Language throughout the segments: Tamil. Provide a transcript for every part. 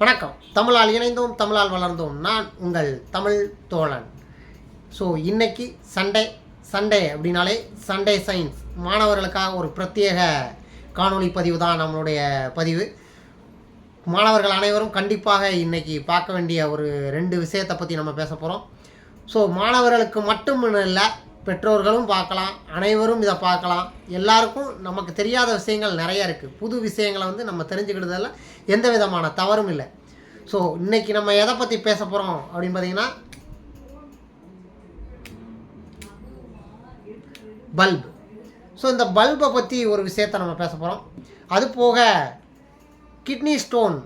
வணக்கம். தமிழால் இணைந்தோம், தமிழால் வளர்ந்தோம். நான் உங்கள் தமிழ் தோழன். ஸோ இன்றைக்கி சண்டே அப்படின்னாலே சண்டே சயின்ஸ் மாணவர்களுக்காக ஒரு பிரத்யேக காணொளி பதிவு தான் நம்மளுடைய பதிவு. மாணவர்கள் அனைவரும் கண்டிப்பாக இன்றைக்கி பார்க்க வேண்டிய ஒரு 2 விஷயத்தை பற்றி நம்ம பேச போகிறோம். ஸோ மாணவர்களுக்கு மட்டும் இல்லை, பெற்றோர்களும் பார்க்கலாம், அனைவரும் இதை பார்க்கலாம். எல்லாருக்கும் நமக்கு தெரியாத விஷயங்கள் நிறையா இருக்குது. புது விஷயங்களை நம்ம தெரிஞ்சுக்கிட்டதில் எந்த விதமான தவறும் இல்லை. ஸோ இன்றைக்கி நம்ம எதை பற்றி பேச போகிறோம் அப்படின்னு பார்த்தீங்கன்னா, பல்பு. ஸோ இந்த பல்பை பற்றி ஒரு விஷயத்தை நம்ம பேச போகிறோம். அது போக கிட்னி ஸ்டோன்,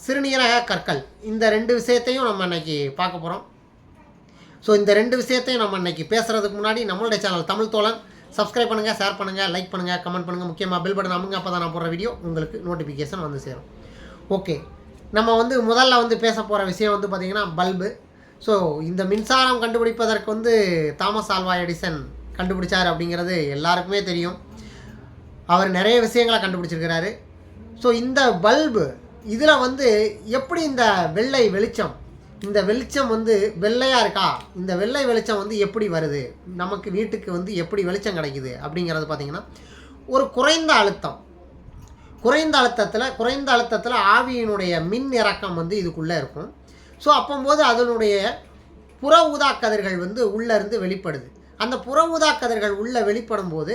சிறுநீரக கற்கள், இந்த 2 விஷயத்தையும் நம்ம இன்றைக்கி பார்க்க போகிறோம். ஸோ இந்த 2 விஷயத்தையும் நம்ம இன்றைக்கி பேசுகிறதுக்கு முன்னாடி நம்மளுடைய சேனல் தமிழ் தோழன் சப்ஸ்கிரைப் பண்ணுங்கள், ஷேர் பண்ணுங்கள், லைக் பண்ணுங்கள், கமெண்ட் பண்ணுங்கள். முக்கியமாக பெல் பட்டன் அமுங்க, அப்போ தான் நான் போடுற வீடியோ உங்களுக்கு நோட்டிஃபிகேஷன் வந்து சேரும். ஓகே, நம்ம முதல்ல பேச போகிற விஷயம் பார்த்திங்கன்னா பல்பு. ஸோ இந்த மின்சாரம் கண்டுபிடிப்பதற்கு தாமஸ் ஆல்வா எடிசன் கண்டுபிடிச்சார் அப்படிங்கிறது எல்லாருக்குமே தெரியும். அவர் நிறைய விஷயங்களை கண்டுபிடிச்சிருக்கிறாரு. ஸோ இந்த பல்பு இதில் எப்படி இந்த வெள்ளை வெளிச்சம், இந்த வெளிச்சம் வெள்ளையாக இருக்கா, இந்த வெள்ளை வெளிச்சம் எப்படி வருது, நமக்கு வீட்டுக்கு எப்படி வெளிச்சம் கிடைக்குது அப்படிங்கிறது பார்த்திங்கன்னா, ஒரு குறைந்த அழுத்தத்தில் ஆவியினுடைய மின் இறக்கம் இதுக்குள்ளே இருக்கும். ஸோ அப்போது அதனுடைய புற ஊதா கதிர்கள் உள்ளேருந்து வெளிப்படுது. அந்த புற ஊதா கதிர்கள் உள்ளே வெளிப்படும் போது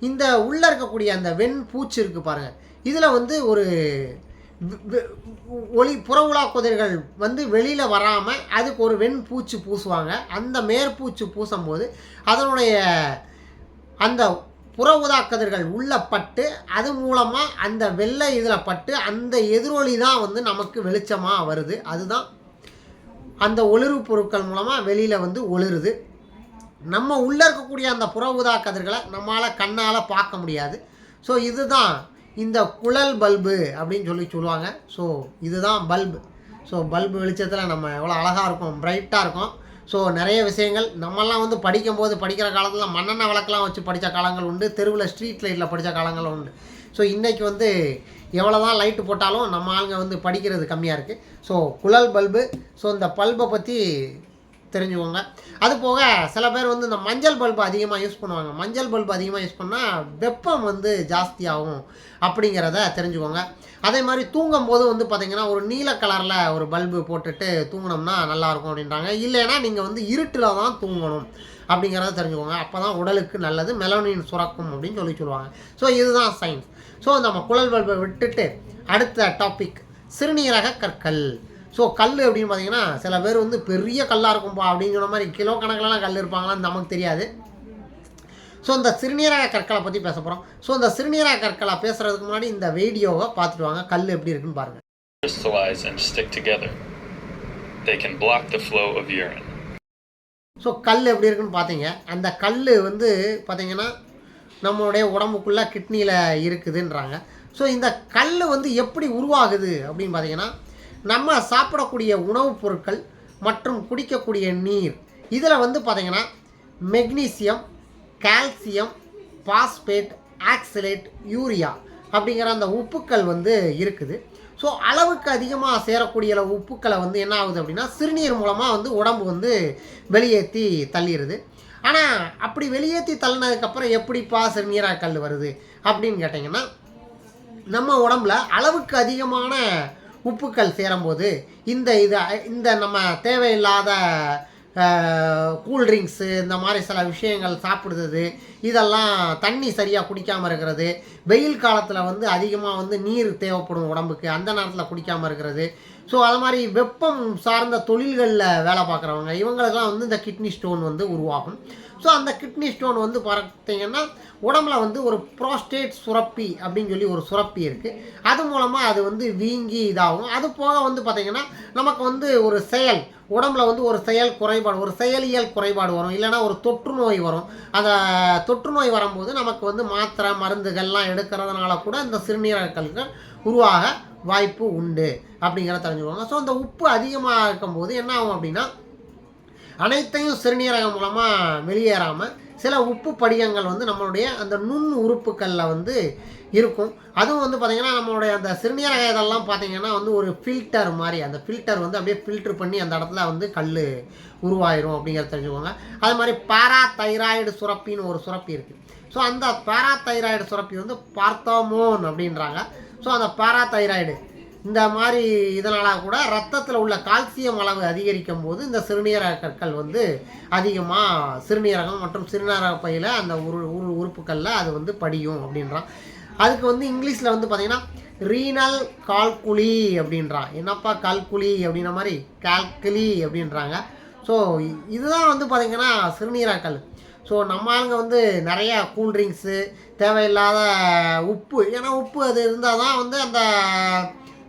இந்த உள்ளே இருக்கக்கூடிய அந்த வெண்பூச்சு இருக்குது பாருங்கள், இதில் ஒரு புற ஊதா கதிர்கள் வெளியில் வராமல் அதுக்கு ஒரு வெண்பூச்சு பூசுவாங்க. அந்த மேற்பூச்சு பூசும்போது அதனுடைய அந்த புற ஊதா கதிர்கள் உள்ளே பட்டு அது மூலமாக அந்த வெள்ளை இதில் பட்டு அந்த எதிரொலி தான் நமக்கு வெளிச்சமாக வருது. அதுதான் அந்த ஒளிர்வு பொருட்கள் மூலமாக வெளியில் ஒளிருது. நம்ம உள்ளே இருக்கக்கூடிய அந்த புற ஊதா கதிர்களை நம்மளால் கண்ணால் பார்க்க முடியாது. ஸோ இதுதான் இந்த குழல் பல்பு அப்படின்னு சொல்லுவாங்க. ஸோ இதுதான் பல்பு. ஸோ பல்பு வெளிச்சத்தில் நம்ம எவ்வளோ அழகாக இருக்கும், பிரைட்டாக இருக்கும். ஸோ நிறைய விஷயங்கள் நம்மெல்லாம் படிக்கிற காலத்தில் மண்ணெண்ணெய் விளக்கெல்லாம் வச்சு படித்த காலங்கள் உண்டு, தெருவில் ஸ்ட்ரீட் லைட்டில் படித்த காலங்கள் உண்டு. ஸோ இன்றைக்கி எவ்வளோ தான் லைட்டு போட்டாலும் நம்ம ஆளுங்க படிக்கிறது கம்மியாக இருக்குது. ஸோ குழல் பல்பு. ஸோ இந்த பல்பை பற்றி தெரிஞ்சுக்கோங்க. அது போக சில பேர் இந்த மஞ்சள் பல்பு அதிகமாக யூஸ் பண்ணுவாங்க. மஞ்சள் பல்பு அதிகமாக யூஸ் பண்ணால் வெப்பம் ஜாஸ்தியாகும் அப்படிங்கிறத தெரிஞ்சுக்கோங்க. அதே மாதிரி தூங்கும்போது பார்த்திங்கன்னா ஒரு நீல கலரில் ஒரு பல்பு போட்டுட்டு தூங்கினோம்னா நல்லாயிருக்கும் அப்படின்றாங்க. இல்லைன்னா நீங்கள் இருட்டில் தான் தூங்கணும் அப்படிங்கிறத தெரிஞ்சுக்கோங்க. அப்போ தான் உடலுக்கு நல்லது, மெலனின் சுரக்கும் அப்படின்னு சொல்லுவாங்க. ஸோ இதுதான் சயின்ஸ். ஸோ நம்ம குழல் பல்பை விட்டுட்டு அடுத்த டாபிக் சிறுநீரக கற்கள். ஸோ கல் அப்படின்னு பார்த்தீங்கன்னா சில பேர் பெரிய கல்லாக இருக்கும்பா அப்படின்னு சொன்ன மாதிரி கிலோ கணக்கிலலாம் கல் இருப்பாங்களான்னு நமக்கு தெரியாது. ஸோ இந்த சிறுநீரக கற்களை பற்றி பேச போகிறோம். ஸோ இந்த சிறுநீரக கற்களை பேசுகிறதுக்கு முன்னாடி இந்த வீடியோவை பார்த்துட்டு வாங்க, கல் எப்படி இருக்குன்னு பாருங்கள். ஸோ கல் எப்படி இருக்குன்னு பார்த்தீங்க. அந்த கல் பார்த்தீங்கன்னா நம்மளுடைய உடம்புக்குள்ளே கிட்னியில் இருக்குதுன்றாங்க. ஸோ இந்த கல் எப்படி உருவாகுது அப்படின்னு பார்த்தீங்கன்னா, நம்ம சாப்பிடக்கூடிய உணவுப் பொருட்கள் மற்றும் குடிக்கக்கூடிய நீர் இதில் பார்த்திங்கன்னா magnesium, calcium, phosphate, oxalate, urea அப்படிங்கிற அந்த உப்புக்கள் இருக்குது. ஸோ அளவுக்கு அதிகமாக சேரக்கூடிய உப்புக்களை என்ன ஆகுது அப்படின்னா சிறுநீர் மூலமாக உடம்பு வெளியேற்றி தள்ளிடுது. ஆனால் அப்படி வெளியேற்றி தள்ளினதுக்கப்புறம் எப்படிப்பா சிறுநீராக கல் வருது அப்படின்னு கேட்டிங்கன்னா, நம்ம உடம்புல அளவுக்கு அதிகமான உப்புக்கள் சேரும்போது இந்த நம்ம தேவையில்லாத கூல்ட்ரிங்க்ஸு இந்த மாதிரி சில விஷயங்கள் சாப்பிடுறது, இதெல்லாம் தண்ணி சரியாக குடிக்காமல் இருக்கிறது, வெயில் காலத்தில் அதிகமாக நீர் தேவைப்படும் உடம்புக்கு, அந்த நேரத்தில் குடிக்காமல் இருக்கிறது. ஸோ அது மாதிரி வெப்பம் சார்ந்த தொழில்களில் வேலை பார்க்குறவங்க இவங்களுக்கெல்லாம் இந்த கிட்னி ஸ்டோன் உருவாகும். ஸோ அந்த கிட்னி ஸ்டோன் பார்த்தீங்கன்னா உடம்புல ஒரு ப்ரோஸ்டேட் சுரப்பி அப்படின்னு சொல்லி ஒரு சுரப்பி இருக்குது. அது மூலமாக அது வீங்கி இதாகும். அது போக பார்த்திங்கன்னா நமக்கு ஒரு செயல் உடம்புல ஒரு செயல் குறைபாடு, ஒரு செயலியல் குறைபாடு வரும், இல்லைனா ஒரு தொற்று நோய் வரும். அந்த தொற்று நோய் வரும்போது நமக்கு மாத்திரை மருந்துகள்லாம் எடுக்கிறதுனால கூட இந்த சிறுநீரக கற்கள் உருவாக வாய்ப்பு உண்டு அப்படிங்கிறத தெரிஞ்சுக்கோங்க. ஸோ இந்த உப்பு அதிகமாக இருக்கும்போது என்ன ஆகும் அப்படின்னா, அனைத்தையும் சிறுநீரகம் மூலமாக வெளியேறாமல் சில உப்பு படிகங்கள் வந்து நம்மளுடைய அந்த நுண் உறுப்புகளில் வந்து இருக்கும். அதுவும் வந்து பார்த்திங்கன்னா நம்மளுடைய அந்த சிறுநீரக இதெல்லாம் பார்த்திங்கன்னா வந்து ஒரு ஃபில்டர் மாதிரி, அந்த ஃபில்டர் வந்து அப்படியே ஃபில்ட்ரு பண்ணி அந்த இடத்துல வந்து கல் உருவாயிரும் அப்படிங்கிறத தெரிஞ்சுக்கோங்க. அது மாதிரி பாராதைராய்டு சுரப்பின்னு ஒரு சுரப்பி இருக்குது. ஸோ அந்த பாராதைராய்டு சுரப்பி வந்து பார்த்தோமோன் அப்படின்றாங்க. ஸோ அந்த பாராதைராய்டு இந்த மாதிரி இதனால் கூட ரத்தத்தில் உள்ள கால்சியம் அளவு அதிகரிக்கும் போது இந்த சிறுநீரக கற்கள் வந்து அதிகமாக சிறுநீரகம் மற்றும் சிறுநீரக பையில் அந்த உறுப்புகளில் அது வந்து படியும் அப்படின்றான். அதுக்கு வந்து இங்கிலீஷில் வந்து பார்த்திங்கன்னா ரீனல் கால்குலி அப்படின்றான். என்னப்பா கால்குலி அப்படின்ற மாதிரி கால்குலி அப்படின்றாங்க. ஸோ இதுதான் வந்து பார்த்திங்கன்னா சிறுநீரகக்கல். ஸோ நம்ம ஆளுங்க வந்து நிறையா கூல்ட்ரிங்க்ஸு, தேவையில்லாத உப்பு, ஏன்னா உப்பு அது இருந்தால் தான் வந்து அந்த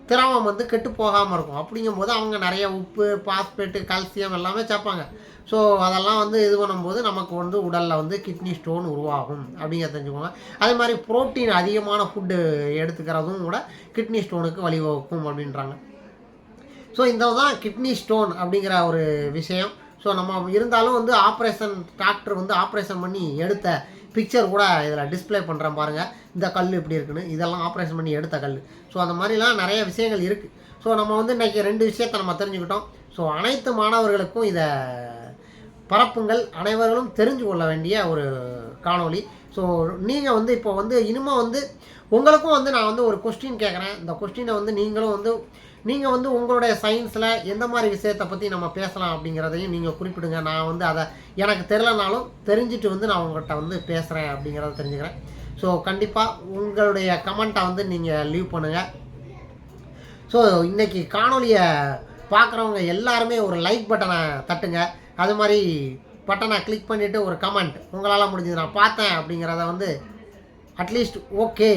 திரவம் வந்து கெட்டு போகாமல் இருக்கும். அப்படிங்கும்போது அவங்க நிறைய உப்பு, பாஸ்பேட்டு, கால்சியம் எல்லாமே சேர்ப்பாங்க. ஸோ அதெல்லாம் வந்து இது பண்ணும்போது நமக்கு வந்து உடலில் வந்து கிட்னி ஸ்டோன் உருவாகும் அப்படிங்கிறத தெரிஞ்சுக்கோங்க. அதே மாதிரி புரோட்டீன் அதிகமான ஃபுட்டு எடுத்துக்கிறதும் கூட கிட்னி ஸ்டோனுக்கு வழிவகுக்கும் அப்படின்றாங்க. ஸோ இந்த தான் கிட்னி ஸ்டோன் அப்படிங்கிற ஒரு விஷயம். ஸோ நம்ம இருந்தாலும் வந்து டாக்டர் வந்து ஆப்ரேஷன் பண்ணி எடுத்த பிக்சர் கூட இதில் டிஸ்பிளே பண்ணுறேன் பாருங்கள். இந்த கல் இப்படி இருக்குன்னு, இதெல்லாம் ஆப்ரேஷன் பண்ணி எடுத்த கல். ஸோ அந்த மாதிரிலாம் நிறைய விஷயங்கள் இருக்குது. ஸோ நம்ம வந்து இன்றைக்கி 2 விஷயத்தை நம்ம தெரிஞ்சுக்கிட்டோம். ஸோ அனைத்து மாணவர்களுக்கும் இதை பரப்புங்கள், அனைவர்களும் தெரிஞ்சு கொள்ள வேண்டிய ஒரு காணொளி. ஸோ நீங்கள் வந்து இப்போ வந்து இனிமேல் வந்து உங்களுக்கும் வந்து நான் வந்து ஒரு கொஸ்டின் கேட்குறேன். இந்த கொஸ்டினை வந்து நீங்கள் வந்து உங்களுடைய சயின்ஸில் எந்த மாதிரி விஷயத்தை பற்றி நம்ம பேசலாம் அப்படிங்கிறதையும் நீங்கள் குறிப்பிடுங்க. நான் வந்து அதை எனக்கு தெரியலனாலும் தெரிஞ்சுட்டு வந்து நான் உங்கள்கிட்ட வந்து பேசுகிறேன் அப்படிங்கிறத தெரிஞ்சுக்கிறேன். ஸோ கண்டிப்பாக உங்களுடைய கமெண்ட்டை வந்து நீங்கள் லீவ் பண்ணுங்கள். ஸோ இன்றைக்கி காணொலியை பார்க்குறவங்க எல்லாருமே ஒரு லைக் பட்டனை தட்டுங்க. அது மாதிரி பட்டனை கிளிக் பண்ணிவிட்டு ஒரு கமெண்ட் உங்களால் முடிஞ்சது நான் பார்த்தேன் அப்படிங்கிறத வந்து அட்லீஸ்ட் ஓகே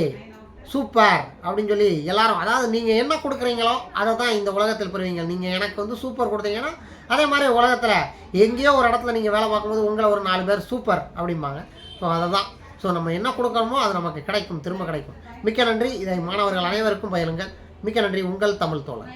சூப்பர் அப்படின்னு சொல்லி எல்லாரும், அதாவது நீங்கள் என்ன கொடுக்குறீங்களோ அதை தான் இந்த உலகத்தில் பெறுவீங்க. நீங்கள் எனக்கு வந்து சூப்பர் கொடுத்தீங்கன்னா அதே மாதிரி உலகத்தில் எங்கேயோ ஒரு இடத்துல நீங்கள் வேலை பார்க்கும்போது உங்களை ஒரு 4 பேர் சூப்பர் அப்படிம்பாங்க. ஸோ அதை தான். ஸோ நம்ம என்ன கொடுக்குறோமோ அது நமக்கு கிடைக்கும், திரும்ப கிடைக்கும். மிக்க நன்றி. இதை மாணவர்கள் அனைவருக்கும் பயிலுங்கள். மிக்க நன்றி. உங்கள் தமிழ் தோழன்.